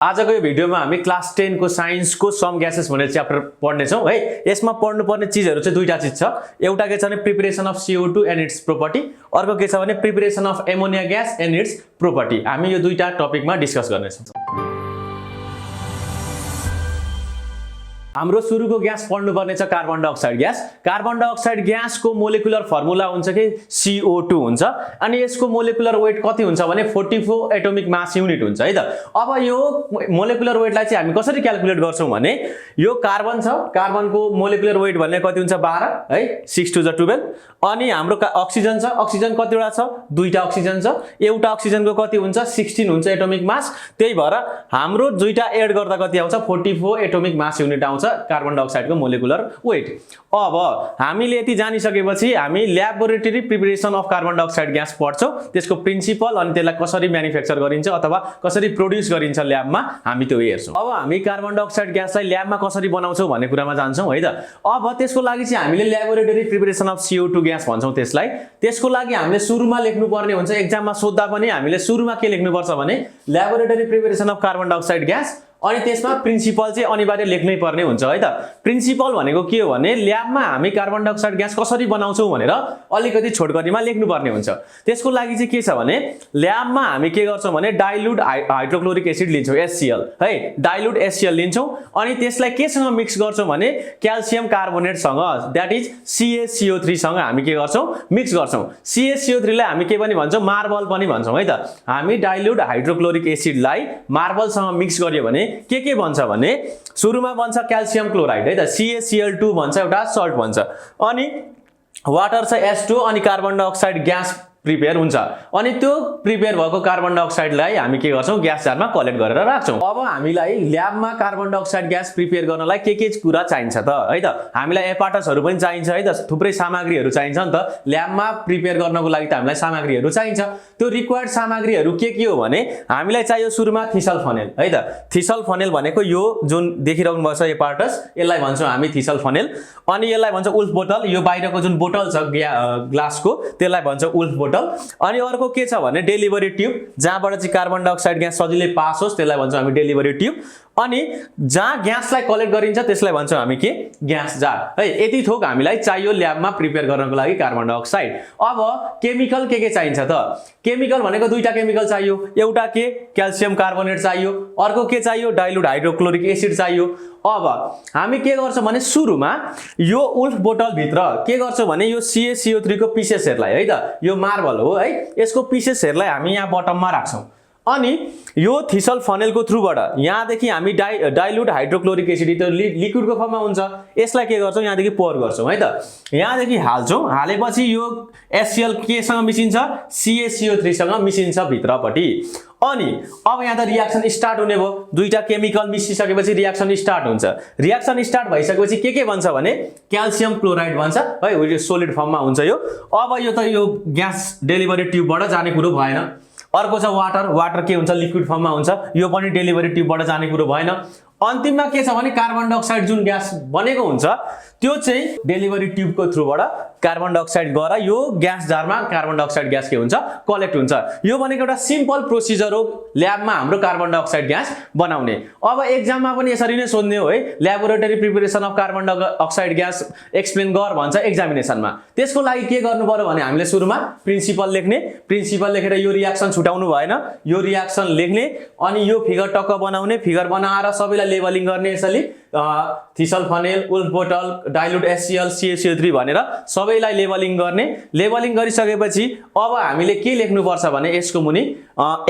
आजको यो भिडियोमा हामी क्लास 10 को साइन्स को सम ग्यासेस भन्ने च्याप्टर पढ्ने छौं है। यसमा पढ्नुपर्ने चीजहरु चाहिँ दुईटा चीज छ। एउटा के छ भने preparation of CO2 and it's property, अर्को के छ भने preparation of ammonia gas and it's property. हामी यो दुईटा टपिकमा डिस्कस गर्ने छौं। हाम्रो सुरुको ग्यास पढ्नुपर्ने छ carbon dioxide gas. Carbon dioxide ग्यासको मोलिकुलर फर्मुला हुन्छ कि CO2 हुन्छ अनि यसको मोलिकुलर वेट कति हुन्छ भने 44 एटोमिक मास युनिट हुन्छ है त। अब यो मोलिकुलर वेटलाई चाहिँ हामी कसरी क्याल्कुलेट गर्छौं भने यो कार्बन छ, कार्बनको मोलिकुलर वेट भन्ने कति हुन्छ 12 है, 6 to the 12। अनि हाम्रो अक्सिजन छ, अक्सिजन कतिवटा छ, दुईटा अक्सिजन छ, एउटा अक्सिजनको कति हुन्छ 16 हुन्छ एटोमिक मास। त्यही भएर हाम्रो दुईटा एड गर्दा कति आउँछ 44 एटोमिक मास युनिट आउँछ कार्बन डाइअक्साइडको मोलिकुलर वेट। अब हामीले यति जानिसकेपछि हामी laboratory preparation of carbon dioxide gas पढ्छौं, त्यसको प्रिन्सिपल अनि त्यसलाई कसरी म्यानुफ्याक्चर गरिन्छ अथवा कसरी प्रोड्युस गरिन्छ ल्याबमा हामी त्यो हेर्छौं। अब हामी कार्बन डाइअक्साइड ग्यासलाई ल्याबमा कसरी बनाउँछौं भन्ने कुरामा जान्छौं है त। अब त्यसको लागि चाहिँ हामीले laboratory preparation of CO2 gas भन्छौं त्यसलाई। त्यसको लागि हामीले सुरुमा लेख्नु पर्ने हुन्छ, एक्जाममा सोध्दा पनि हामीले सुरुमा के लेख्नु पर्छ भने laboratory preparation of carbon dioxide gas अनि त्यसमा प्रिन्सिपल चाहिँ अनिवार्य लेख्नै पर्ने हुन्छ है त। प्रिन्सिपल भनेको के हो भने ल्याबमा हामी कार्बन डाइअक्साइड ग्यास कसरी बनाउँछौं भनेर अलिकति छोटकरीमा लेख्नु पर्ने हुन्छ। त्यसको लागि चाहिँ के छ भने ल्याबमा हामी के गर्छौं भने डाइल्युट हाइड्रोक्लोरिक एसिड लिन्छौं HCl है, डाइल्युट HCl लिन्छौं अनि त्यसलाई केसँग मिक्स गर्छौं भने क्याल्सियम कार्बोनेट सँग, दैट इज CaCO3 सँग हामी के गर्छौं मिक्स गर्छौं। CaCO3 लाई हामी के पनि भन्छौं मार्बल पनि भन्छौं है त। हामी डाइल्युट हाइड्रोक्लोरिक एसिडलाई मार्बलसँग मिक्स गर्यो भने के बन्छ भने सुरुमा बन्छ क्याल्सियम क्लोराइड है त, CaCl2 भन्छ, एउटा सल्ट भन्छ अनि वाटर छ H2 अनि कार्बन डाइअक्साइड ग्यास प्रिपेयर हुन्छ अनि त्यो प्रिपेयर भएको कार्बन डाइअक्साइडलाई हामी के गर्छौं ग्यास जारमा कलेक्ट गरेर राख्छौं। अब हामीलाई ल्याबमा कार्बन डाइअक्साइड ग्यास प्रिपेयर गर्नलाई के कुरा चाहिन्छ त है त। हामीलाई एपार्टसहरु पनि चाहिन्छ है त, थुप्रै सामग्रीहरु चाहिन्छ नि त। ल्याबमा प्रिपेयर गर्नको लागि त हामीलाई सामग्रीहरु चाहिन्छ। त्यो रिक्वायर्ड सामग्रीहरु के हो भने हामीलाई चाहियो सुरुमा थिसल फनेल है त। थिसल फनेल भनेको यो जुन देखिरहनु भएको छ एपार्टस, यसलाई भन्छौं हामी थिसल फनेल। अनि यसलाई भन्छ उल्फ बोतल, यो बाहिरको जुन बोतल छ ग्लासको त्यसलाई भन्छ उल्फ बोतल। अनि अर्को के छ भने डेलिभरी ट्युब, जहाँबाट चाहिँ कार्बन डाइअक्साइड ग्यास सजिलै पास होस् त्यसलाई भन्छौं हामी डेलिभरी ट्युब। अनि जहाँ ग्यासलाई कलेक्ट गरिन्छ त्यसलाई भन्छौं हामी के ग्यास जार है। यति थोक हामीलाई चाहियो ल्याबमा प्रिपेयर गर्नको लागि कार्बन डाइअक्साइड। अब केमिकल के चाहिन्छ त? केमिकल भनेको दुईटा केमिकल चाहियो, एउटा के क्याल्सियम कार्बोनेट चाहियो, अर्को के चाहियो डाइल्युट हाइड्रोक्लोरिक एसिड चाहियो। अब हामी के गर्छौं भने सुरुमा यो उल्फ बोतल भित्र के गर्छौं भने यो CaCO3 को पिसेसहरुलाई है त, यो मार्बल हो है, यसको पिसेसहरुलाई हामी यहाँ बटममा राख्छौं अनि यो थिसल फनेलको थ्रुबाट यहाँदेखि हामी डाइल्युट हाइड्रोक्लोरिक एसिड त लिक्विडको फर्ममा हुन्छ, यसलाई के गर्छौं यहाँदेखि पोर गर्छौं है त। यहाँदेखि हाल्छौं, हालेपछि यो HCl केसँग मिसिन्छ CaCO3 सँग मिसिन्छ भित्रपट्टि। अनि अब यहाँ त रियाक्सन स्टार्ट हुने भयो, दुईटा केमिकल मिसिसकेपछि रियाक्सन स्टार्ट हुन्छ। रियाक्सन स्टार्ट भइसकेपछि के बन्छ भने क्याल्सियम क्लोराइड बन्छ है, यो सोलिड फर्ममा हुन्छ यो। अब यो त यो ग्यास डेलिभरी ट्युबबाट जाने कुरो भएन। अर्को छ वाटर, वाटर के हुन्छ लिक्विड फर्ममा हुन्छ, यो पनि डेलिभरी ट्युबबाट जाने कुरो भएन। अन्तिममा के छ भने कार्बन डाइअक्साइड जुन ग्यास बनेको हुन्छ त्यो चाहिँ डेलिभरी ट्युबको थ्रुबाट कार्बन डाइअक्साइड गएर यो ग्यास जारमा कार्बन डाइअक्साइड ग्यास के हुन्छ कलेक्ट हुन्छ। यो भनेको एउटा सिम्पल प्रोसिजर हो ल्याबमा हाम्रो कार्बन डाइअक्साइड ग्यास बनाउने। अब एक्जाममा पनि यसरी नै सोध्ने हो है, laboratory preparation of carbon dioxide gas explain गर भन्छ एक्जामिनेसनमा। त्यसको लागि के गर्नु पर्यो भने हामीले सुरुमा प्रिन्सिपल लेख्ने, प्रिन्सिपल लेखेर यो रियाक्सन छुटाउनु भएन, यो रियाक्सन लेख्ने अनि यो फिगर टक्क बनाउने, फिगर बनाएर सबैलाई लेबलिङ गर्ने यसरी थिसल फनेल, उल्फ बोतल, डाइल्युट HCl, CaCO3 भनेर सबैलाई लेबलिङ गर्ने। लेबलिङ गरिसकेपछि अब हामीले के लेख्नु पर्छ भने यसको मुनि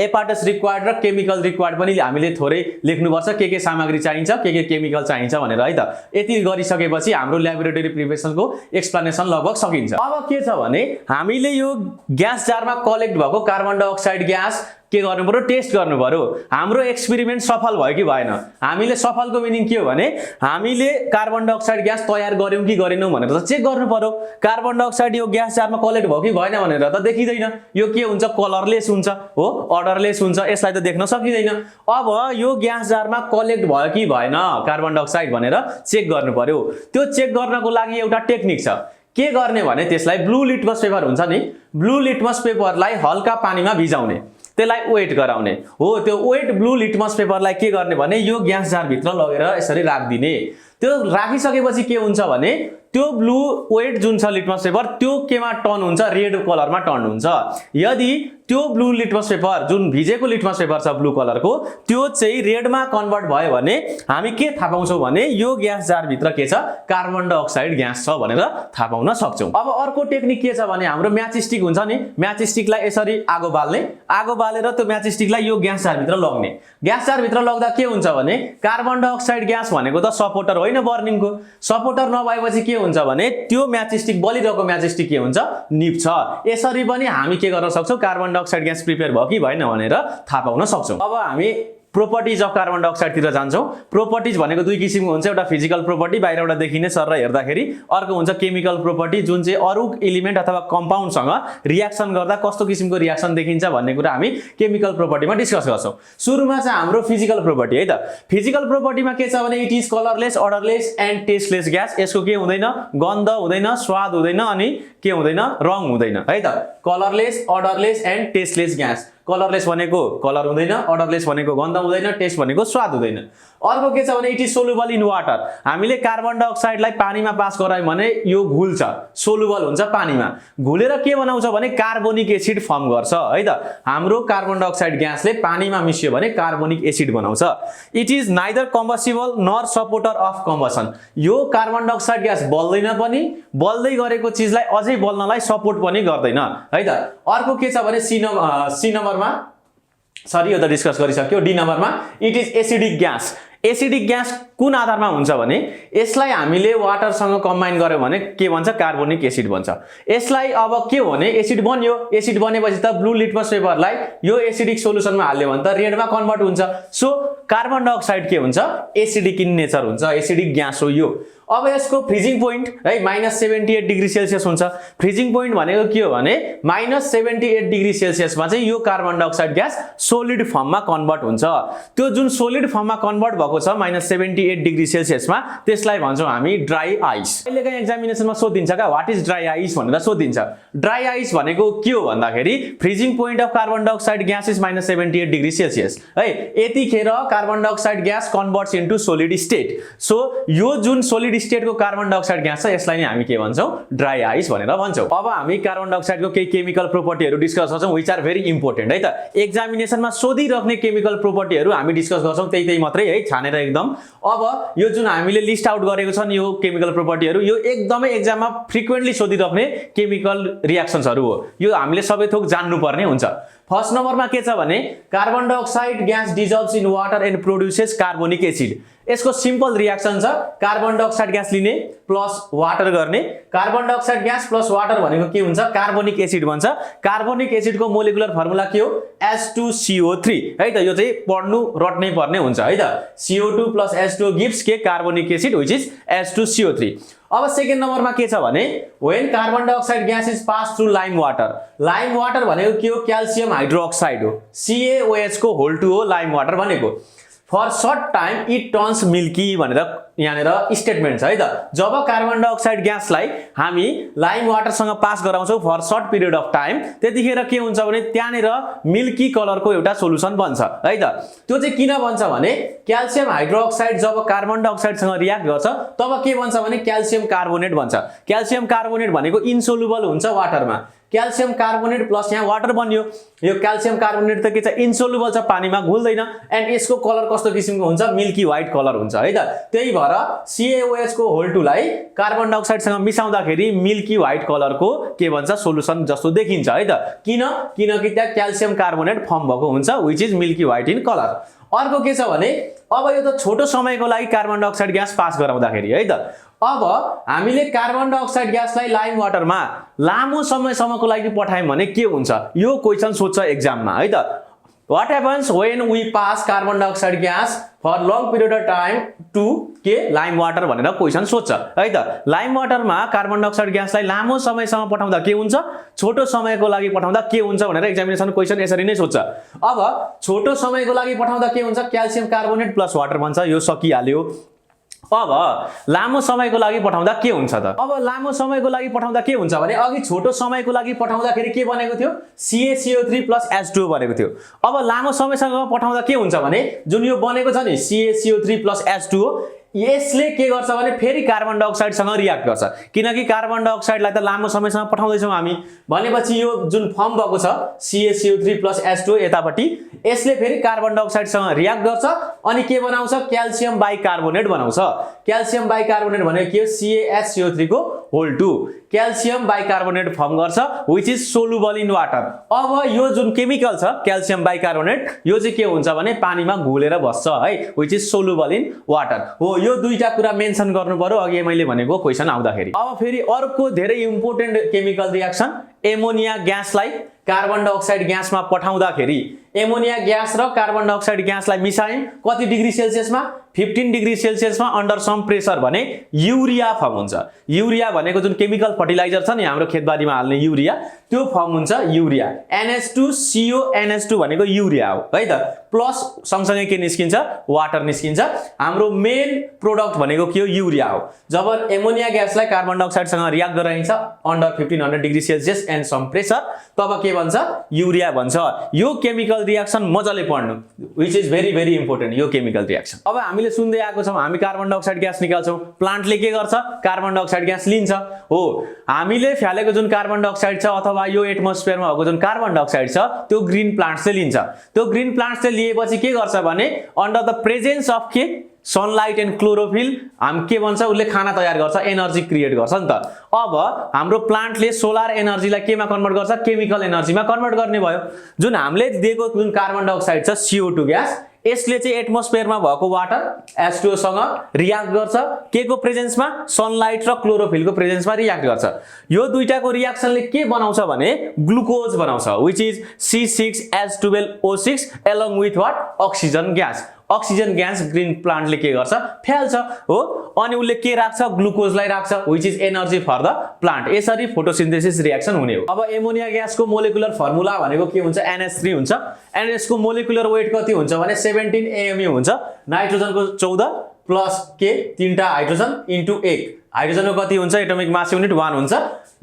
एपार्टस रिक्वायर्ड र केमिकल रिक्वायर्ड पनि हामीले थोरै लेख्नुपर्छ, के सामग्री चाहिन्छ, के केमिकल चाहिन्छ भनेर है त। यति गरिसकेपछि हाम्रो ल्याबोरेटरी प्रिपरेसनको एक्सप्लेनेसन लगभग सकिन्छ। अब के छ भने हामीले यो ग्यास जारमा कलेक्ट भएको कार्बन डाइअक्साइड ग्यास के गर्नु पर्यो टेस्ट गर्नु पर्यो। हाम्रो एक्सपेरिमेन्ट सफल भयो कि भएन। हामीले सफलको मिनिङ के हो भने हामीले कार्बन डाइअक्साइड ग्यास तयार गर्यौं कि गरेनौं भनेर त चेक गर्नु पर्यो। कार्बन डाइअक्साइड यो ग्यास जारमा कलेक्ट भयो कि भएन भनेर त देखिदैन। यो के हुन्छ कलरलेस हुन्छ हो, अर्डरलेस हुन्छ, यसलाई त देख्न सकिदैन। अब यो ग्यास जारमा कलेक्ट भयो कि भएन कार्बन डाइअक्साइड भनेर चेक गर्नु पर्यो। त्यो चेक गर्नको लागि एउटा टेक्निक छ। के गर्ने भने त्यसलाई ब्लू लिटमस पेपर हुन्छ नि, ब्लू लिटमस पेपरलाई हल्का पानीमा भिजाउने त्यसलाई वेट गराउने हो। त्यो वेट ब्लू लिटमस पेपरलाई के गर्ने भने यो ग्यास जारभित्र लगेर यसरी राखिदिने। त्यो राखिसकेपछि के हुन्छ भने त्यो ब्लू वेट जुन छ लिटमस पेपर त्यो केमा टर्न हुन्छ, रेड कलरमा टर्न हुन्छ। यदि त्यो ब्लू लिटमस पेपर जुन भिजेको लिटमस पेपर छ ब्लू कलरको त्यो चाहिँ रेडमा कन्भर्ट भयो भने हामी के थाहा पाउँछौँ भने यो ग्यास जारभित्र के छ, कार्बन डाइअक्साइड ग्यास छ भनेर थाहा पाउन सक्छौँ। अब अर्को टेक्निक के छ भने हाम्रो म्याच स्टिक हुन्छ नि, म्याच स्टिकलाई यसरी आगो बाल्ने, आगो बालेर त्यो म्याच स्टिकलाई यो ग्यास जारभित्र लग्ने। ग्यास जारभित्र लग्दा के हुन्छ भने कार्बन डाइअक्साइड ग्यास भनेको त सपोर्टर होइन बर्निङको, सपोर्टर नभएपछि के हुन्छ भने त्यो म्याच स्टिक बलिरहेको म्याच स्टिक के हुन्छ, निप्छ। यसरी पनि हामी के गर्न सक्छौँ, कार्बन डाइअक्साइड ग्यास प्रिपेयर भयो कि भएन भनेर थाहा पाउन सक्छौँ। अब हामी प्रोपर्टिज अफ कार्बन डाइअक्साइडतिर जान्छौँ। प्रोपर्टिज भनेको दुई किसिमको हुन्छ, एउटा फिजिकल प्रोपर्टी बाहिरबाट देखिने सर हेर्दाखेरि, अर्को हुन्छ केमिकल प्रोपर्टी जुन चाहिँ अरू एलिमेन्ट अथवा कम्पाउन्डसँग रियाक्सन गर्दा कस्तो किसिमको रियाक्सन देखिन्छ भन्ने कुरा हामी केमिकल प्रोपर्टीमा डिस्कस गर्छौँ। सुरुमा चाहिँ हाम्रो फिजिकल प्रोपर्टी है त। फिजिकल प्रोपर्टीमा के छ भने it is colourless, odourless and tasteless gas. यसको के हुँदैन, गन्ध हुँदैन, स्वाद हुँदैन अनि के हुँदैन, रङ हुँदैन है त। Colourless, odourless and tasteless gas. Colourless भनेको कलर हुँदैन, अडरलेस भनेको गन्ध हुँदैन, टेस्ट भनेको स्वाद हुँदैन। अर्को के छ भने it is soluble in water. हामीले कार्बन डाइअक्साइडलाई पानीमा पास गरायौँ भने यो घुल्छ, सोलुबल हुन्छ पानीमा। घुलेर के बनाउँछ भने कार्बोनिक एसिड फर्म गर्छ है त। हाम्रो कार्बन डाइअक्साइड ग्यासले पानीमा मिसियो भने कार्बोनिक एसिड बनाउँछ। It is neither combustible nor supporter of combustion. यो कार्बन डाइअक्साइड ग्यास बल्दैन पनि, बल्दै गरेको चिजलाई अझै बल्नलाई सपोर्ट पनि गर्दैन है त। अर्को के छ भने सी नम्बरमा, सरी यो त डिस्कस गरिसक्यो। डी नम्बरमा it is acidic gas. Acidic gas कुन आधारमा हुन्छ भने यसलाई हामीले वाटरसँग कम्बाइन गर्यो भने के भन्छ, कार्बोनिक एसिड भन्छ। यसलाई अब के हो भने एसिड बन्यो, एसिड बनेपछि त ब्लू लिटमस पेपरलाई यो एसिडिक सोलुसनमा हाल्यो भने त रेडमा कन्भर्ट हुन्छ। सो कार्बन डाइअक्साइड के हुन्छ, एसिडिक इन नेचर हुन्छ, एसिडिक ग्यास हो यो। अब यसको फ्रिजिङ पोइन्ट है -78 डिग्री सेल्सियस हुन्छ। फ्रिजिङ पोइन्ट भनेको के हो भने -78 डिग्री सेल्सियसमा चाहिँ यो कार्बन डाइअक्साइड ग्यास सोलिड फर्ममा कन्भर्ट हुन्छ। त्यो जुन सोलिड फर्ममा कन्भर्ट भएको छ -78 डिग्री सेल्सियसमा त्यसलाई भन्छौँ हामी ड्राई आइस। कहिलेकाहीँ एक्जामिनेसनमा सोधिन्छ का व्हाट इज ड्राई आइस भनेर सोधिन्छ। ड्राई आइस भनेको के हो भन्दाखेरि freezing point of carbon dioxide gas is -78 degree Celsius है। यतिखेर carbon dioxide gas converts into solid state. So यो जुन सोलिड स्टेटको कार्बन डाइअक्साइड ग्यास छ यसलाई नै हामी के भन्छौँ, ड्राई आइस भनेर भन्छौँ। अब हामी कार्बन डाइअक्साइडको केही केमिकल प्रोपर्टीहरू डिस्कस गर्छौँ विच आर भेरी इम्पोर्टेन्ट है त। एक्जामिनेसनमा सोधिराख्ने केमिकल प्रोपर्टीहरू हामी डिस्कस गर्छौँ, त्यही मात्रै है, छानेर एकदम। अब यो जुन हामीले लिस्ट आउट गरेको छ नि यो केमिकल प्रोपर्टीहरू, यो एकदमै एक्जाममा फ्रिक्वेन्टली सोधिराख्ने केमिकल रियाक्सन्सहरू हो। यो हामीले सबै थोक जान्नुपर्ने हुन्छ। फर्स्ट नम्बरमा के छ भने carbon dioxide gas dissolves in water and produces carbonic acid. यसको सिम्पल रियाक्सन छ, कार्बन डाइअक्साइड ग्यास लिने प्लस वाटर गर्ने। Carbon dioxide gas plus water भनेको के हुन्छ, कार्बोनिक एसिड भन्छ। कार्बोनिक एसिडको मोलिकुलर फर्मुला के हो, H2CO3 है त। यो चाहिँ पढ्नु रट्नै पर्ने हुन्छ है त। CO2 + H2O गिव्स के carbonic acid which is H2CO3। अब सेकेन्ड नम्बरमा के छ भने when carbon dioxide gas is pass through lime water. Lime water भनेको के हो, क्याल्सियम हाइड्रोक्साइड हो, CaOH को होल 2 हो लाइम वाटर भनेको। For short time it turns milky भनेर यहाँनिर स्टेटमेन्ट छ है त। जब कार्बन डाइअक्साइड ग्यासलाई हामी लाइम वाटरसँग पास गराउँछौँ for short period of time, त्यतिखेर के हुन्छ भने त्यहाँनिर मिल्की कलरको एउटा सोलुसन बन्छ है त। त्यो चाहिँ किन बन्छ भने क्याल्सियम हाइड्रोक्साइड जब कार्बन डाइअक्साइडसँग रियाक्ट गर्छ तब के बन्छ भने क्याल्सियम कार्बोनेट बन्छ। क्याल्सियम कार्बोनेट भनेको इन्सोलुबल हुन्छ वाटरमा। क्याल्सियम कार्बोनेट प्लस यहाँ वाटर बन्यो। यो क्याल्सियम कार्बोनेट त के छ, इन्सोलुबल छ, पानीमा घुल्दैन। एन्ड यसको कलर कस्तो किसिमको हुन्छ, मिल्की व्हाइट कलर हुन्छ है त। त्यही भएर CaOH को होल 2 लाई कार्बन डाइअक्साइडसँग मिसाउँदाखेरि मिल्की व्हाइट कलरको के भन्छ, सोलुसन जस्तो देखिन्छ है त। किनकि त्यहाँ क्याल्सियम कार्बोनेट फर्म भएको हुन्छ which is milky white in colour. अर्को के छ भने अब यो त छोटो समयको लागि कार्बन डाइअक्साइड ग्यास पास गराउँदाखेरि है त। अब हामीले कार्बन डाइअक्साइड ग्यासलाई लाइम वाटरमा लामो समयसम्मको लागि पठायौँ भने के हुन्छ, यो क्वेसन सोध्छ एक्जाममा है त। What happens when we pass carbon dioxide gas for long period of time to के लाइम वाटर भनेर क्वेसन सोध्छ है त। लाइम वाटरमा कार्बन डाइअक्साइड ग्यासलाई लामो समयसम्म पठाउँदा के हुन्छ, छोटो समयको लागि पठाउँदा के हुन्छ भनेर एक्जामिनेसन क्वेसन यसरी नै सोध्छ। अब छोटो समयको लागि पठाउँदा के हुन्छ, क्याल्सियम कार्बोनेट प्लस वाटर भन्छ, यो सकिहाल्यो। अब लामो समयको लागि पठाउँदा के हुन्छ त? अब लामो समयको लागि पठाउँदा के हुन्छ भने अघि छोटो समयको लागि पठाउँदाखेरि के बनेको थियो? CaCO3 + H2O बनेको थियो। अब लामो समयसँग पठाउँदा के हुन्छ भने जुन यो बनेको छ नि CaCO3 + H2O यसले के गर्छ भने फेरि कार्बन डाइअक्साइडसँग रियाक्ट गर्छ, किनकि कार्बन डाइअक्साइडलाई त लामो समयसम्म पठाउँदैछौँ हामी भनेपछि यो जुन फर्म भएको छ CaCO3 + H2O यतापट्टि यसले फेरि कार्बन डाइअक्साइडसँग रियाक्ट गर्छ अनि के बनाउँछ? क्याल्सियम बाइकार्बोनेट बनाउँछ। क्याल्सियम बाइकार्बोनेट भनेको के हो? CaHCO3 को होल 2 क्याल्सियम बाइकार्बोनेट फर्म गर्छ which is soluble in water. अब यो जुन केमिकल छ क्याल्सियम बाइकार्बोनेट यो चाहिँ के हुन्छ भने पानीमा घुलेर बस्छ है, which is soluble in water. हो यो दुईटा कुरा मेन्सन गर्नु पर्यो अघि मैले भनेको क्वेशन आउँदाखेरि। अब फेरि अर्को धेरै इम्पोर्टेन्ट केमिकल रियाक्सन एमोनिया ग्यासलाई कार्बन डाइअक्साइड ग्यासमा पठाउँदाखेरि एमोनिया ग्यास र कार्बन डाइअक्साइड ग्यासलाई मिसायौं कति डिग्री सेल्सियसमा? 15 डिग्री सेल्सियसमा अन्डर सम प्रेसर भने युरिया फर्म हुन्छ। युरिया भनेको जुन केमिकल फर्टिलाइजर छ नि हाम्रो खेतबारीमा हाल्ने युरिया त्यो फर्म हुन्छ युरिया। NH2CO NH2 भनेको युरिया हो है त, प्लस सँगसँगै के निस्किन्छ? वाटर निस्किन्छ। हाम्रो मेन प्रोडक्ट भनेको के हो? युरिया हो। जब एमोनिया ग्यासलाई कार्बन डाइअक्साइडसँग रियाक्ट गराइन्छ under 1500 degree Celsius and some pressure तब के भन्छ? युरिया भन्छ। यो केमिकल रियाक्सन मजाले पढ्नु which is very very important यो केमिकल रियाक्सन। अब हामीले सुन्दै आएको छौं हामी कार्बन डाइअक्साइड ग्यास निकाल्छौं, प्लान्टले के गर्छ? कार्बन डाइअक्साइड ग्यास लिन्छ। हो हामीले फ्यालेको जुन कार्बन डाइअक्साइड छ अथवा यो एटमोस्फियरमा भएको जुन कार्बन डाइअक्साइड छ त्यो ग्रीन प्लान्ट्सले लिन्छ। त्यो ग्रीन प्लान्ट्सले लिएपछि के गर्छ भने अन्डर द प्रेजेन्स अफ के सनलाइट एन्ड क्लोरोफिल हाम के भन्छ उसले खाना तयार गर्छ, एनर्जी क्रिएट गर्छ नि त। अब हाम्रो प्लान्टले सोलर एनर्जीलाई केमा कन्भर्ट गर्छ? केमिकल एनर्जीमा कन्भर्ट गर्ने भयो। जुन हामीले दिएको जुन कार्बन डाइअक्साइड छ CO2 ग्यास यसले चाहिँ एटमोस्फियरमा भएको वाटर H2O सँग रियाक्ट गर्छ के को प्रेजेन्समा? सनलाइट र क्लोरोफिलको प्रेजेन्समा रियाक्ट गर्छ। यो दुईटाको रियाक्सनले के बनाउँछ भने ग्लुकोज बनाउँछ which is C6H12O6 along with what? Oxygen gas. Oxygen gas green प्लान्टले के गर्छ? फ्याल्छ हो अनि उसले के राख्छ? ग्लुकोजलाई राख्छ which is energy for the plant. यसरी फोटोसिन्थेसिस रियाक्सन हुने हो। अब एमोनिया ग्यासको मोलिकुलर फर्मुला भनेको के हुन्छ? NH3 हुन्छ। NH को मोलिकुलर वेट कति हुन्छ भने 17 AMU हुन्छ। नाइट्रोजनको 14 प्लस के 3टा हाइड्रोजन इन्टु 1 हाइड्रोजनको कति हुन्छ? एटोमिक मास युनिट 1 हुन्छ।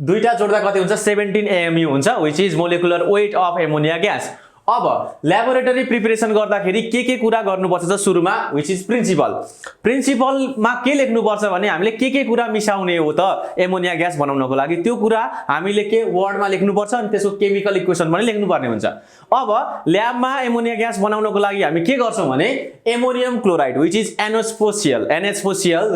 दुईटा जोड्दा कति हुन्छ? 17 AMU हुन्छ which is molecular weight of ammonia gas. अब ल्याबोरेटरी प्रिपरेसन गर्दाखेरि के कुरा गर्नुपर्छ त सुरुमा व्हिच इज प्रिन्सिपल। प्रिन्सिपलमा के लेख्नुपर्छ भने हामीले के कुरा मिसाउने हो त एमोनिया ग्यास बनाउनको लागि त्यो कुरा हामीले के वर्डमा लेख्नुपर्छ अनि त्यसको केमिकल इक्वेसन पनि लेख्नुपर्ने हुन्छ। अब ल्याबमा एमोनिया ग्यास बनाउनको लागि हामी के गर्छौं भने ammonium chloride which is NH4Cl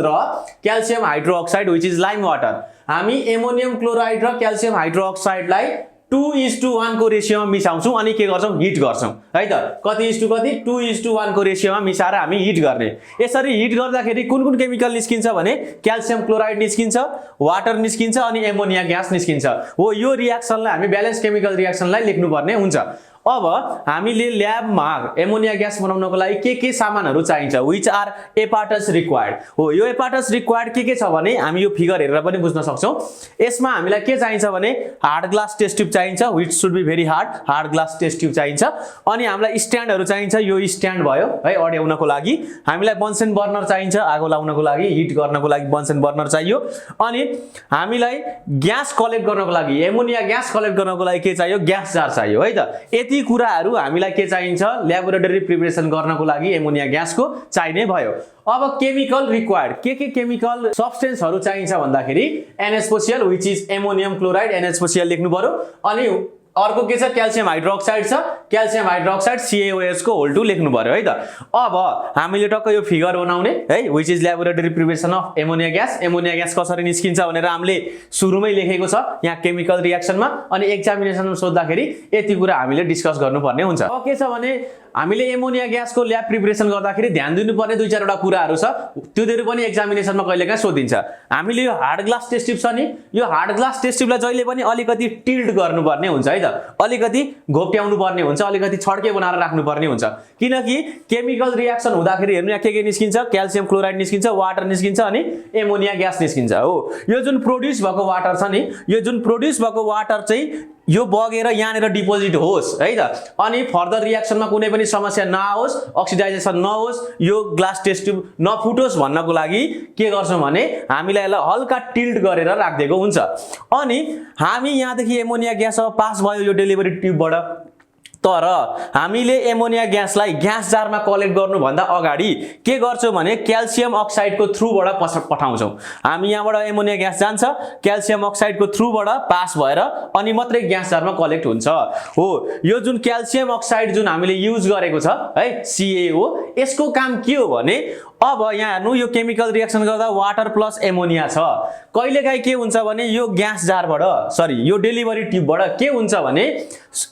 र calcium hydroxide which is Lime water. हामी एमोनियम क्लोराइड र क्याल्सियम हाइड्रोक्साइडलाई 2:1 को रेशियोमा मिसाउँछौं अनि के गर्छौं? हिट गर्छौं है त। कति 2:1 को रेशियोमा मिसाएर हामी हिट गर्ने। यसरी हिट गर्दाखेरि कुन केमिकल निस्किन्छ भने क्याल्सियम क्लोराइड निस्किन्छ, वाटर निस्किन्छ अनि एमोनिया ग्यास निस्किन्छ। हो यो रियाक्सनलाई हामी ब्यालेन्स केमिकल रियाक्सनलाई लेख्नुपर्ने हुन्छ। अब हामीले ल्याबमा एमोनिया ग्यास बनाउनको लागि के सामानहरु चाहिन्छ व्हिच आर एपार्टस रिक्वायर्ड। हो यो एपार्टस रिक्वायर्ड के छ भने हामी यो फिगर हेरेर पनि बुझ्न सक्छौं। यसमा हामीलाई के चाहिन्छ भने हार्ड ग्लास टेस्ट ट्युब चाहिन्छ which should be very hard glass test tube चाहिन्छ। अनि हामीलाई स्ट्यान्डहरु चाहिन्छ, यो स्ट्यान्ड भयो है अड्याउनको लागि। हामीलाई बन्सन बर्नर चाहिन्छ आगो लाउनको लागि, हिट गर्नको लागि बन्सन बर्नर चाहियो। अनि हामीलाई ग्यास कलेक्ट गर्नको लागि एमोनिया ग्यास कलेक्ट गर्नको लागि के चाहियो? ग्यास जार चाहियो है त। यति कुराहरु हामीलाई के चाहिन्छ ल्याबोरेटरी प्रिपरेसन गर्नको लागि एमोनिया ग्यासको चाहिने भयो। अब केमिकल रिक्वायर्ड के केमिकल सब्स्टेन्सहरु चाहिन्छ भन्दाखेरि NH4Cl which is ammonium chloride NH4Cl लेख्नु पर्यो। अनि अर्को के छ? क्याल्सियम हाइड्रोक्साइड छ, क्याल्सियम हाइड्रोक्साइड CaOH को होल 2 लेख्नु पर्यो है त। अब हामीले टक्क यो फिगर बनाउने है which is laboratory preparation of ammonia gas. Ammonia gas कसरी निस्किन्छ भनेर हामीले सुरुमै लेखेको छ यहाँ केमिकल रियाक्सनमा। अनि एक्जामिनेसनमा सोध्दाखेरि यति कुरा हामीले डिस्कस गर्नुपर्ने हुन्छ। अब के छ भने हामीले एमोनिया ग्यासको ल्याब प्रिपरेसन गर्दाखेरि ध्यान दिनुपर्ने दुई चारवटा कुराहरु छ, त्योहरु पनि एक्जामिनेसनमा कहिलेकाहीँ सोधिन्छ। हामीले यो हार्ड ग्लास टेस्ट ट्युब छ नि, यो हार्ड ग्लास टेस्ट ट्युबलाई जहिले पनि अलिकति टिल्ट गर्नुपर्ने हुन्छ है त, अलिकति घोप्ट्याउनु पर्ने हुन्छ, अलिकति छड्के बनाएर राख्नुपर्ने हुन्छ। किनकि केमिकल रियाक्सन हुँदाखेरि हेर्नु यहाँ के निस्किन्छ? क्याल्सियम क्लोराइड निस्किन्छ, वाटर निस्किन्छ अनि एमोनिया ग्यास निस्किन्छ। हो यो जुन प्रोड्युस भएको वाटर छ नि, यो जुन प्रोड्युस भएको वाटर चाहिँ यो बगेर यहाँनिर डिपोजिट होस् है त। अनि फर्दर रियाक्सनमा कुनै पनि समस्या नआओस्, अक्सिडाइजेसन नहोस्, यो ग्लास टेस्ट ट्युब नफुटोस् भन्नको लागि के गर्छौँ भने हामीलाई यसलाई हल्का टिल्ट गरेर राखिदिएको हुन्छ। अनि हामी यहाँदेखि एमोनिया ग्यास अब पास भयो यो डेलिभरी ट्युबबाट, तर हामीले एमोनिया ग्यासलाई ग्यास जारमा कलेक्ट गर्नुभन्दा अगाडि के गर्छौँ भने क्याल्सियम अक्साइडको थ्रुबाट पठाउँछौँ। हामी यहाँबाट एमोनिया ग्यास जान्छ, क्याल्सियम अक्साइडको थ्रुबाट पास भएर अनि मात्रै ग्यास जारमा कलेक्ट हुन्छ। हो, यो जुन क्याल्सियम अक्साइड जुन हामीले युज गरेको छ है CaO, यसको काम के हो भने अब यहाँ हेर्नु यो केमिकल रिएक्सन गर्दा वाटर प्लस एमोनिया छ। कहिलेकाहीँ के हुन्छ भने यो ग्यास जारबाट सरी यो डेलिभरी ट्युबबाट के हुन्छ भने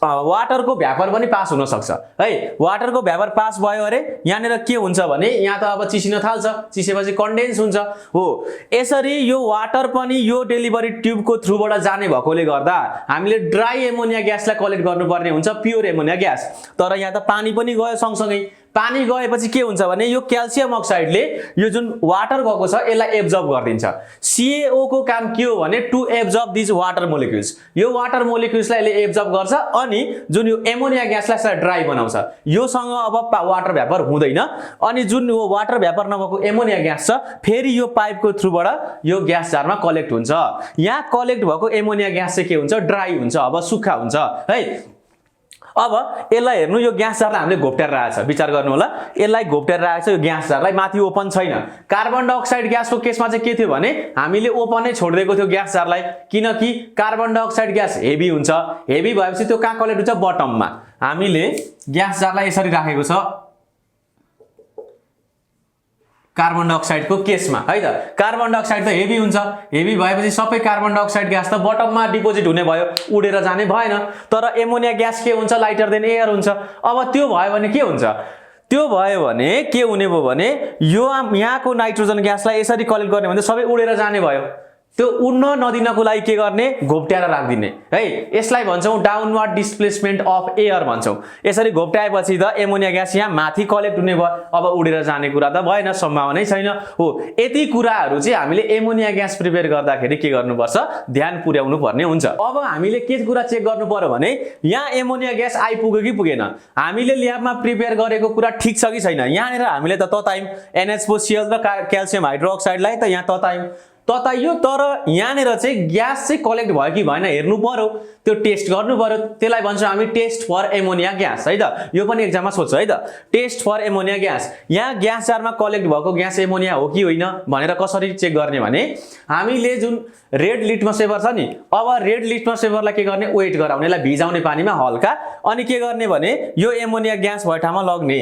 वाटरको भ्यापर पनि पास हुन सक्छ है। वाटरको भ्यापर पास भयो अरे यहाँनिर के हुन्छ भने यहाँ त अब चिसिन थाल्छ, चिसेपछि कन्डेन्स हुन्छ। हो, यसरी यो वाटर पनि यो डेलिभरी ट्युबको थ्रुबाट जाने भएकोले गर्दा हामीले ड्राई एमोनिया ग्यासलाई कलेक्ट गर्नुपर्ने हुन्छ, प्योर एमोनिया ग्यास। तर यहाँ त पानी पनि गयो सँगसँगै। पानी गएपछि के हुन्छ भने यो क्याल्सियम अक्साइडले यो जुन वाटर गएको छ यसलाई एब्जर्ब गरिदिन्छ। CaO को काम के हो भने to absorb this water molecules. यो वाटर मोलिक्युल्सलाई यसले एब्जर्ब गर्छ अनि जुन यो एमोनिया ग्यासलाई ड्राई बनाउँछ। योसँग अब वाटर भ्यापर हुँदैन अनि जुन यो वाटर भ्यापर नभएको एमोनिया ग्यास छ फेरि यो पाइपको थ्रुबाट यो ग्यास जारमा कलेक्ट हुन्छ। यहाँ कलेक्ट भएको एमोनिया ग्यास चाहिँ के हुन्छ, ड्राई हुन्छ, अब सुक्खा हुन्छ है। अब यसलाई हेर्नु, यो ग्यास जारलाई हामीले घोप्ट्याएर राखेको छ, विचार गर्नु होला। यसलाई घोप्ट्याएर राखेको छ यो ग्यास जारलाई, माथि ओपन छैन। कार्बन डाइअक्साइड ग्यासको केसमा चाहिँ के थियो भने हामीले ओपनै छोडिदिएको थियो ग्यास जारलाई, किनकि कार्बन डाइअक्साइड ग्यास हेभी हुन्छ। हेभी भएपछि त्यो कहाँ कलेक्ट हुन्छ, बटममा। हामीले ग्यास जारलाई यसरी राखेको छ कार्बन डाइअक्साइडको केसमा है त। कार्बन डाइअक्साइड त हेभी हुन्छ, हेभी भएपछि सबै कार्बन डाइअक्साइड ग्यास त बटममा डिपोजिट हुने भयो, उडेर जाने भएन। तर एमोनिया ग्यास के हुन्छ, लाइटर देन एयर हुन्छ। अब त्यो भयो भने के हुन्छ, त्यो भयो भने के हुने भयो भने यो यहाँको नाइट्रोजन ग्यासलाई यसरी कलेक्ट गर्ने भने सबै उडेर जाने भयो। त्यो उड्न नदिनको लागि के गर्ने, घोप्ट्याएर राखिदिने है। यसलाई भन्छौँ डाउनवर्ड डिस्प्लेसमेन्ट अफ एयर भन्छौँ। यसरी घोप्ट्याएपछि त एमोनिया ग्यास यहाँ माथि कलेक्ट हुने भयो, अब उडेर जाने कुरा त भएन, सम्भावनै छैन। हो, यति कुराहरू चाहिँ हामीले एमोनिया ग्यास प्रिपेयर गर्दाखेरि के गर्नुपर्छ, ध्यान पुर्याउनु पर्ने हुन्छ। अब हामीले के कुरा चेक गर्नु पर्यो भने यहाँ एमोनिया ग्यास आइपुग्यो कि पुगेन, हामीले ल्याबमा प्रिपेयर गरेको कुरा ठिक छ कि छैन। यहाँनिर हामीले त ततायौँ NH4Cl र क्याल्सियम हाइड्रोक्साइडलाई त यहाँ तताइयो, तर यहाँनिर चाहिँ ग्यास चाहिँ कलेक्ट भयो कि भएन हेर्नु पर्यो, त्यो टेस्ट गर्नु पर्यो। त्यसलाई भन्छौँ हामी टेस्ट फर एमोनिया ग्यास है त। यो पनि एक्जाममा सोध्छ है त, टेस्ट फर एमोनिया ग्यास। यहाँ ग्यास जारमा कलेक्ट भएको ग्यास एमोनिया हो कि होइन भनेर कसरी चेक गर्ने भने हामीले जुन रेड लिटमस पेपर छ नि, अब रेड लिटमस पेपरलाई के गर्ने, वेट गराउने, यसलाई भिजाउने पानीमा हल्का, अनि के गर्ने भने यो एमोनिया ग्यास भएको ठाउँमा लग्ने।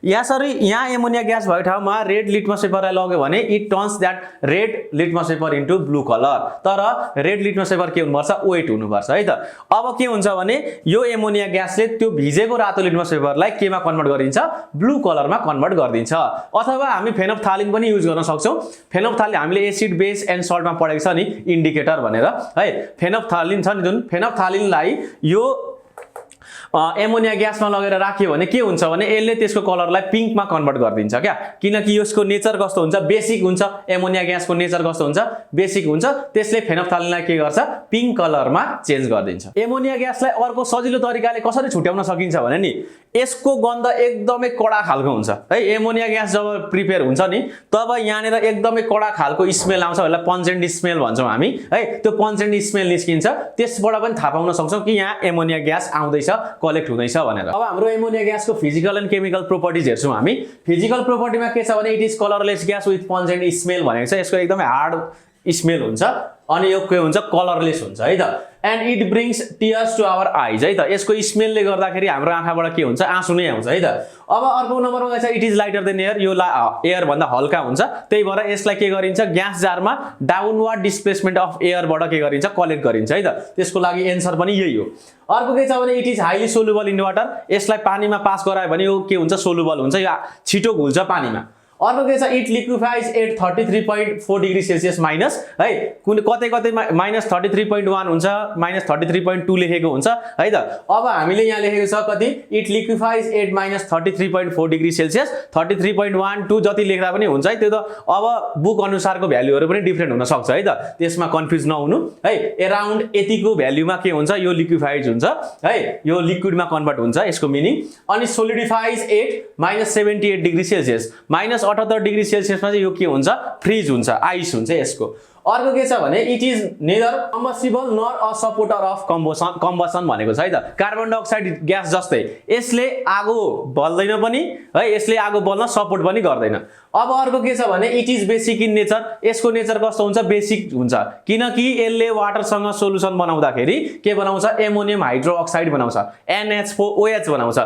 यहाँ एमोनिया ग्यास भएको ठाउँमा रेड लिटमस पेपरलाई लग्यो भने it turns that red litmus paper into blue colour. तर रेड लिटमस पेपर के हुनुपर्छ, वेट हुनुपर्छ है त। अब के हुन्छ भने यो एमोनिया ग्यासले त्यो भिजेको रातो लिटमस पेपरलाई केमा कन्भर्ट गरिदिन्छ, ब्लू कलरमा कन्भर्ट गरिदिन्छ। अथवा हामी फेनोप्थालिन पनि युज गर्न सक्छौँ। फेनोप्थालिन हामीले एसिड बेस एन्ड सल्टमा पढेको छ नि, इन्डिकेटर भनेर है। फेनोप्थालिन छ नि जुन, फेनोप्थालिनलाई यो एमोनिया ग्यासमा लगेर राख्यो भने के हुन्छ भने यसले त्यसको कलरलाई पिङ्कमा कन्भर्ट गरिदिन्छ क्या, किनकि यसको नेचर कस्तो हुन्छ, बेसिक हुन्छ। एमोनिया ग्यासको नेचर कस्तो हुन्छ, बेसिक हुन्छ। त्यसले फेनोप्थालिनलाई के गर्छ, पिङ्क कलरमा चेन्ज गरिदिन्छ। एमोनिया ग्यासलाई अर्को सजिलो तरिकाले कसरी छुट्याउन सकिन्छ भने नि, यसको गन्ध एकदमै कडा खालको हुन्छ है। एमोनिया ग्यास जब प्रिपेयर हुन्छ नि तब यहाँनिर एकदमै कडा खालको स्मेल आउँछ, यसलाई पन्जेन्ट स्मेल भन्छौँ हामी है। त्यो पन्जेन्ट स्मेल निस्किन्छ, त्यसबाट पनि थाहा पाउन सक्छौँ कि यहाँ एमोनिया ग्यास आउँदैछ, कलेक्ट हुँदैछ भनेर। अब हाम्रो एमोनिया ग्यासको फिजिकल एन्ड केमिकल प्रोपर्टिज हेर्छौँ हामी। फिजिकल प्रोपर्टीमा के छ भने it is colourless gas with pungent smell भनेको छ। यसको एकदमै हार्ड स्मेल हुन्छ अनि यो के हुन्छ, कलरलेस हुन्छ है त। And it brings tears to our eyes है त। यसको स्मेलले गर्दाखेरि हाम्रो आँखाबाट के हुन्छ, आँसु नै आउँछ है त। अब अर्को नम्बरमा छ it is lighter than air. यो एयर भन्दा हल्का हुन्छ, त्यही भएर यसलाई के गरिन्छ, ग्यास जारमा डाउनवर्ड डिस्प्लेसमेन्ट अफ एयरबाट के गरिन्छ, कलेक्ट गरिन्छ है त। त्यसको लागि एन्सर पनि यही हो। अर्को के छ भने it is highly soluble in water. यसलाई पानीमा पास गरायो भने यो के हुन्छ, सोलुबल हुन्छ, या छिटो घुल्छ पानीमा। अर्को के छ it liquefies at 33.4 degree Celsius minus है कुन कतै कतै माइनस 33.1 हुन्छ माइनस 33.2 लेखेको हुन्छ है त। अब हामीले यहाँ लेखेको छ कति it liquefies at minus 33.4 degree Celsius 33.12 जति लेख्दा पनि हुन्छ है। त्यो त अब बुक अनुसारको भ्यालुहरु पनि डिफरेन्ट हुन सक्छ है त, त्यसमा कन्फ्युज नहुनु है। अराउन्ड यतिको भ्यालुमा के हुन्छ यो लिक्विफाइज हुन्छ है, यो लिक्विडमा कन्भर्ट हुन्छ यसको मिनिङ। अनि solidifies at minus 78 degree Celsius minus 78 degree सेल्सियसमा चाहिँ यो के हुन्छ फ्रिज हुन्छ आइस हुन्छ यसको। अर्को के छ भने it is neither combustible nor a supporter of combustion भनेको छ है त। कार्बन डाइअक्साइड ग्यास जस्तै यसले आगो बल्दैन पनि है, यसले आगो बल्न सपोर्ट पनि गर्दैन। अब अर्को के छ भने it is basic in nature, यसको नेचर कस्तो हुन्छ बेसिक हुन्छ किनकि यसले वाटरसँग सोलुसन बनाउँदाखेरि के बनाउँछ एमोनियम हाइड्रोक्साइड बनाउँछ NH4OH बनाउँछ।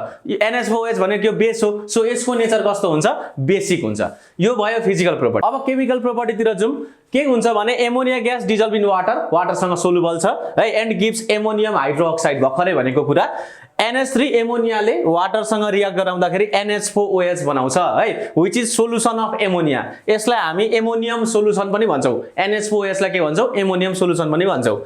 NH4OH भनेको यो बेस हो, सो यसको नेचर कस्तो हुन्छ बेसिक हुन्छ। यो भयो फिजिकल प्रोपर्टी। अब केमिकल प्रोपर्टीतिर जाउँ। के हुन्छ भने ammonia gas dissolve in water, वाटरसँग सोलुबल छ है एन्ड गिभ्स एमोनियम हाइड्रोक्साइड भर्खरै भनेको कुरा। NH3 एमोनियाले वाटरसँग रियाक्ट गराउँदाखेरि NH4OH बनाउँछ है which is solution of ammonia. यसलाई हामी एमोनियम सोलुसन पनि भन्छौं। NH4OH लाई के भन्छौं एमोनियम सोलुसन पनि भन्छौं।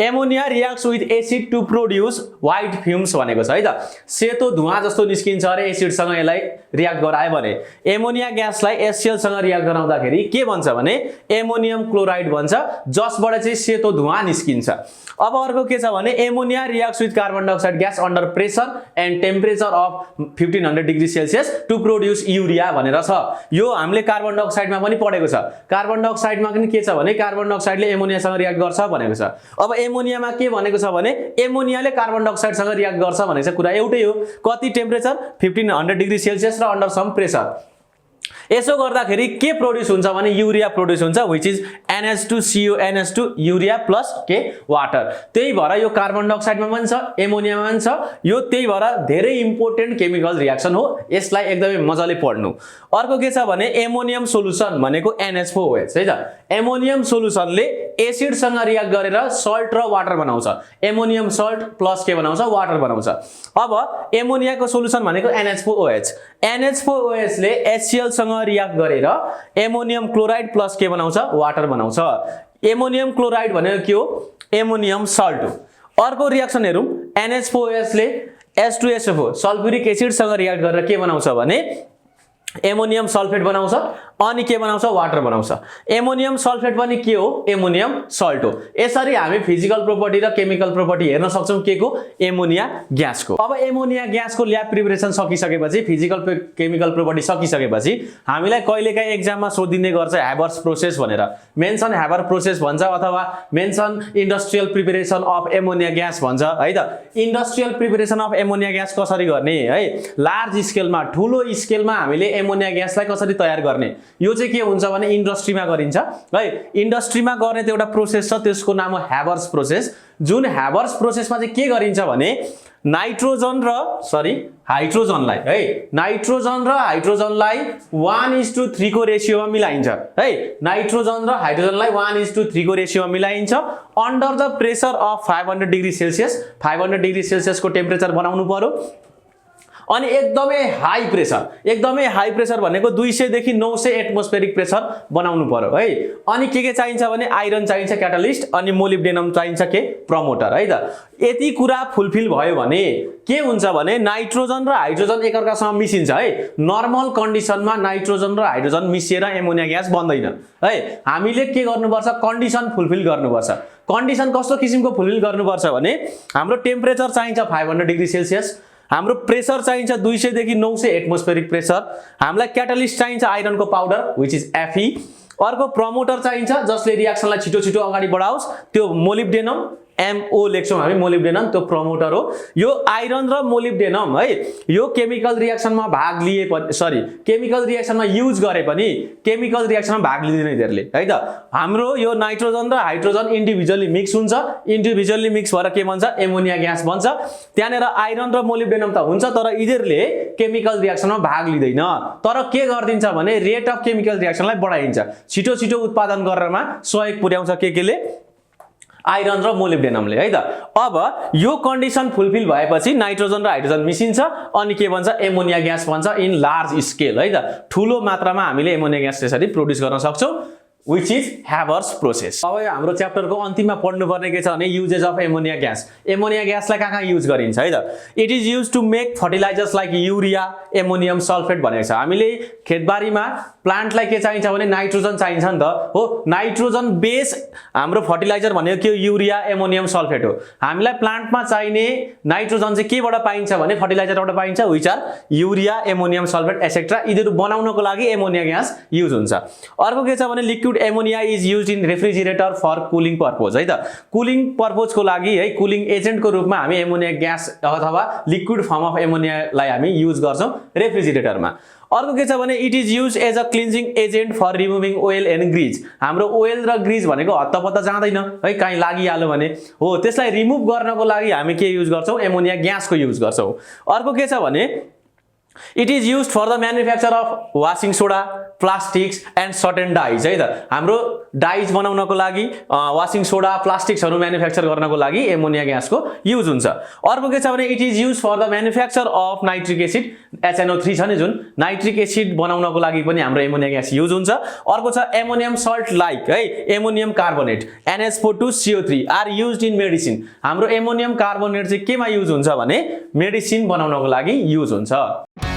Ammonia reacts with acid to produce white fumes भनेको छ है त। सेतो धुवा जस्तो निस्किन्छ अरे एसिडसँग यसलाई रियाक्ट गरायो भने। एमोनिया ग्यासलाई HCl सँग रियाक्ट गराउँदाखेरि के भन्छ भने एमोनियम क्लोराइड भन्छ जसबाट चाहिँ सेतो धुवा निस्किन्छ। अब अर्को के छ भने ammonia reacts with carbon dioxide gas under pressure and temperature of 1500 degree Celsius to produce urea भनेर छ। यो हामीले कार्बन डाइअक्साइडमा पनि पढेको छ। कार्बन डाइअक्साइडमा पनि के छ भने कार्बन डाइअक्साइडले एमोनियासँग रियाक्ट गर्छ भनेको छ। अब एमोनियामा के भनेको छ भने एमोनियाले कार्बन डाइअक्साइडसँग रियाक्ट गर्छ भनेको छ कुरा एउटै हो। कति टेम्परेचर 1500 डिग्री सेल्सियस र अन्डर सम प्रेसर। यसो गर्दाखेरि के प्रोड्युस हुन्छ भने युरिया प्रोड्युस हुन्छ which is NH2CO NH2 urea plus के वाटर। त्यही भएर यो कार्बन डाइअक्साइडमा पनि छ एमोनियामा पनि छ। यो त्यही भएर धेरै इम्पोर्टेन्ट केमिकल रियाक्सन हो, यसलाई एकदमै मजाले पढ्नु। अर्को के छ भने एमोनियम सोलुसन भनेको NH4OH है त। एमोनियम सोलुसनले एसिडसँग रियाक्ट गरेर सल्ट र वाटर बनाउँछ। एमोनियम सल्ट प्लस के बनाउँछ वाटर बनाउँछ। अब एमोनियाको सोलुसन भनेको NH4OH। NH4OH ले HCl सँग रियाक्ट गरेर एमोनियम क्लोराइड प्लस के बनाउँछ वाटर बनाउँछ। एमोनियम क्लोराइड भनेको के हो एमोनियम सल्ट हो। अर्को रियाक्सन हेरौं। NH4OH ले H2SO4 सल्फ्युरिक एसिड सँग रियाक्ट गरेर के बनाउँछ भने एमोनियम सल्फेट बनाउँछ अनि के बनाउँछ वाटर बनाउँछ। एमोनियम सल्फेट पनि के हो एमोनियम सल्ट हो। यसरी हामी फिजिकल प्रोपर्टी र केमिकल प्रोपर्टी हेर्न सक्छौं के को एमोनिया ग्यासको। अब एमोनिया ग्यासको ल्याब प्रिपरेसन सकिसकेपछि फिजिकल केमिकल प्रोपर्टी सकिसकेपछि हामीलाई कहिलेकाहीँ एक्जाममा सोधिने गर्छ ह्याबर्स प्रोसेस भनेर। मेन्सन ह्याबर प्रोसेस भन्छ अथवा mention industrial preparation of ammonia gas भन्छ है त। Industrial preparation of ammonia gas कसरी गर्ने है लार्ज स्केलमा ठूलो स्केलमा हामीले एमोनिया ग्यासलाई कसरी तयार गर्ने यो चाहिँ के हुन्छ भने इन्डस्ट्रीमा गरिन्छ है। इन्डस्ट्रीमा गर्ने त्यो एउटा प्रोसेस छ त्यसको नाम हो ह्याबर्स प्रोसेस। जुन ह्याबर्स प्रोसेसमा चाहिँ के गरिन्छ भने नाइट्रोजन र हाइड्रोजनलाई है नाइट्रोजन र हाइड्रोजनलाई 1:3 को रेशियोमा मिलाइन्छ है। नाइट्रोजन र हाइड्रोजनलाई 1:3 को रेशियोमा मिलाइन्छ under the pressure of 500 degree Celsius. 500 degree Celsius को टेम्परेचर बनाउनु पर्यो अनि एकदमै हाई प्रेसर भनेको 200 देखि 900 एटमोस्फेरिक प्रेसर बनाउनु पर्यो है। अनि के चाहिन्छ भने आइरन चाहिन्छ क्याटालिस्ट अनि मोलिब्डेनम चाहिन्छ के प्रमोटर है त। यति कुरा फुलफिल भयो भने के हुन्छ भने नाइट्रोजन र हाइड्रोजन एकअर्कासँग मिसिन्छ है। नर्मल कन्डिसनमा नाइट्रोजन र हाइड्रोजन मिसिएर एमोनिया ग्यास बन्दैन है। हामीले के गर्नुपर्छ कन्डिसन फुलफिल गर्नुपर्छ। कन्डिसन कस्तो किसिमको फुलफिल गर्नुपर्छ भने हाम्रो टेम्परेचर चाहिन्छ 500 डिग्री सेल्सियस, हाम्रो प्रेसर चाहिन्छ 200 देखि 900 एटमोस्फेरिक प्रेसर, हामीलाई क्याटालिस्ट चाहिन्छ आइरनको पाउडर व्हिच इज Fe, अर्को प्रमोटर चाहिन्छ जसले रियाक्सनलाई छिटो छिटो अगाडि बढाओस् त्यो मोलिब्डेनम MO लेख्छौं हामी मोलिब्डेनम त्यो प्रमोटर हो। यो आइरन र मोलिब्डेनम है यो केमिकल रियाक्सनमा भाग लिए पनि केमिकल रियाक्सनमा युज गरे पनि केमिकल रियाक्सनमा भाग लिँदैन यिनीहरुले है त। हाम्रो यो नाइट्रोजन र हाइड्रोजन इन्डिभिजुअली मिक्स हुन्छ, इन्डिभिजुअली मिक्स भएर के बन्छ एमोनिया ग्यास बन्छ। त्यहाँनेर आइरन र मोलिब्डेनम त हुन्छ तर यिनीहरुले केमिकल रियाक्सनमा भाग लिँदैन तर के गर्दिन्छ भने रेट अफ केमिकल रियाक्सनलाई बढाइन्छ, छिटो छिटो उत्पादन गर्नमा सहयोग पुर्याउँछ केले आइरन र मोलिब्डेनमले है त। अब यो कन्डिसन फुलफिल भएपछि नाइट्रोजन र हाइड्रोजन मिसिन्छ अनि के भन्छ एमोनिया ग्यास भन्छ इन लार्ज स्केल है त। ठुलो मात्रामा हामीले एमोनिया ग्यास त्यसरी प्रोड्युस गर्न सक्छौं which is Haber's process। अब यो हाम्रो च्याप्टरको अन्तिममा पढ्नु पर्ने के छ भने uses of ammonia gas. Ammonia ग्यासलाई कहाँ युज गरिन्छ है त। It is use to make fertilizers like urea ammonium sulphate भनेको छ। हामीले खेतबारीमा प्लान्टलाई के चाहिन्छ भने नाइट्रोजन चाहिन्छ नि त हो। नाइट्रोजन बेस हाम्रो फर्टिलाइजर भनेको के हो युरिया एमोनियम सल्फेट हो। हामीलाई प्लान्टमा चाहिने नाइट्रोजन चाहिँ केबाट पाइन्छ भने फर्टिलाइजरबाट पाइन्छ which are urea ammonium sulphate etcetera. यिनीहरू बनाउनको लागि एमोनिया ग्यास युज हुन्छ। अर्को के छ भने liquid ammonia is used in refrigerator for cooling purpose है त। कुलिङ पर्पजको लागि है कुलिङ एजेन्टको रूपमा हामी एमोनिया ग्यास अथवा लिक्विड फर्म अफ एमोनियालाई हामी युज गर्छौं रेफ्रिजरेटरमा। अर्को के छ भने it is use as a cleansing agent for removing oil and grease. हाम्रो ओइल र ग्रिज भनेको हत्तपत्त जाँदैन है कहीँ लागिहाल्यो भने हो त्यसलाई रिमुभ गर्नको लागि हामी के युज गर्छौं एमोनिया ग्यासको युज गर्छौं। अर्को के छ भने It is used for the manufacture of washing soda, plastics and certain dyes है त। हाम्रो डाइज बनाउनको लागि वाशिङ सोडा प्लास्टिक्सहरु म्यानुफ्याक्चर गर्नको लागि एमोनिया ग्यासको युज हुन्छ। अर्को के छ भने it is use for the manufacture of nitric acid HNO3 छ नि जुन नाइट्रिक एसिड बनाउनको लागि पनि हाम्रो एमोनिया ग्यास युज हुन्छ। अर्को छ एमोनियम सल्ट लाइक है ammonium carbonate NH4+CO3 are used in medicine. हाम्रो एमोनियम कार्बोनेट चाहिँ केमा युज हुन्छ भने मेडिसिन बनाउनको लागि युज हुन्छ।